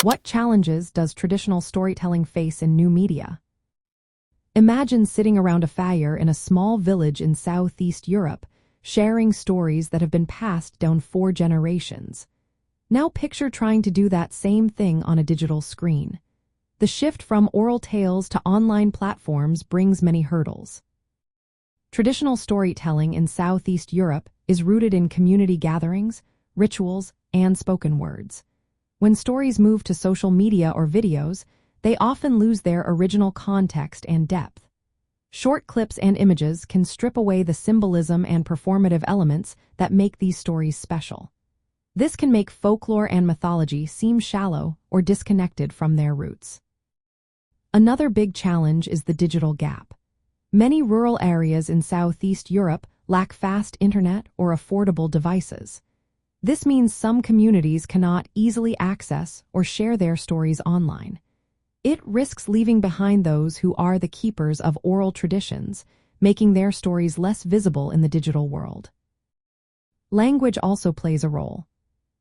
What challenges does traditional storytelling face in new media? Imagine sitting around a fire in a small village in Southeast Europe, sharing stories that have been passed down 4 generations. Now picture trying to do that same thing on a digital screen. The shift from oral tales to online platforms brings many hurdles. Traditional storytelling in Southeast Europe is rooted in community gatherings, rituals, and spoken words. When stories move to social media or videos, they often lose their original context and depth. Short clips and images can strip away the symbolism and performative elements that make these stories special. This can make folklore and mythology seem shallow or disconnected from their roots. Another big challenge is the digital gap. Many rural areas in Southeast Europe lack fast internet or affordable devices. This means some communities cannot easily access or share their stories online. It risks leaving behind those who are the keepers of oral traditions, making their stories less visible in the digital world. Language also plays a role.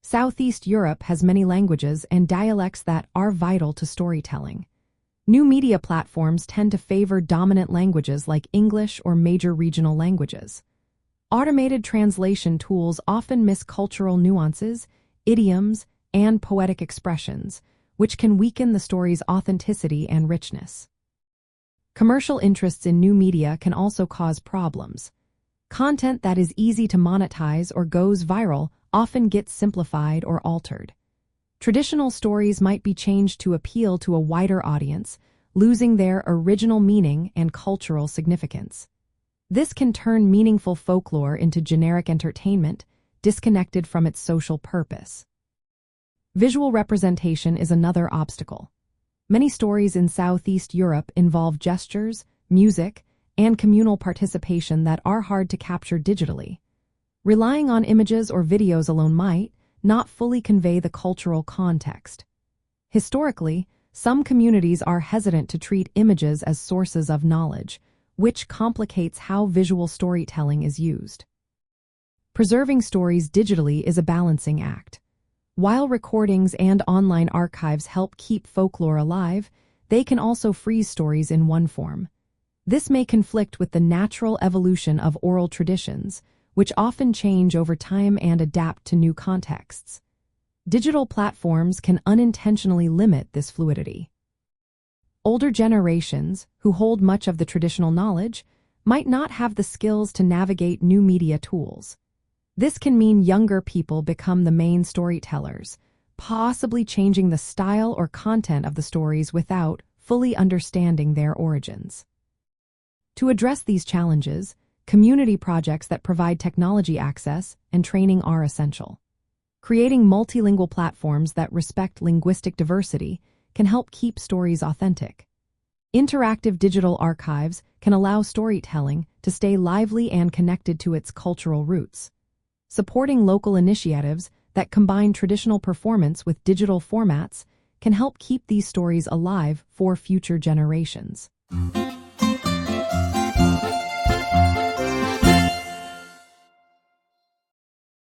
Southeast Europe has many languages and dialects that are vital to storytelling. New media platforms tend to favor dominant languages like English or major regional languages. Automated translation tools often miss cultural nuances, idioms, and poetic expressions, which can weaken the story's authenticity and richness. Commercial interests in new media can also cause problems. Content that is easy to monetize or goes viral often gets simplified or altered. Traditional stories might be changed to appeal to a wider audience, losing their original meaning and cultural significance. This can turn meaningful folklore into generic entertainment, disconnected from its social purpose. Visual representation is another obstacle. Many stories in Southeast Europe involve gestures, music, and communal participation that are hard to capture digitally. Relying on images or videos alone might not fully convey the cultural context. Historically, some communities are hesitant to treat images as sources of knowledge, which complicates how visual storytelling is used. Preserving stories digitally is a balancing act. While recordings and online archives help keep folklore alive, they can also freeze stories in one form. This may conflict with the natural evolution of oral traditions, which often change over time and adapt to new contexts. Digital platforms can unintentionally limit this fluidity. Older generations, who hold much of the traditional knowledge, might not have the skills to navigate new media tools. This can mean younger people become the main storytellers, possibly changing the style or content of the stories without fully understanding their origins. To address these challenges, community projects that provide technology access and training are essential. Creating multilingual platforms that respect linguistic diversity can help keep stories authentic. Interactive digital archives can allow storytelling to stay lively and connected to its cultural roots. Supporting local initiatives that combine traditional performance with digital formats can help keep these stories alive for future generations.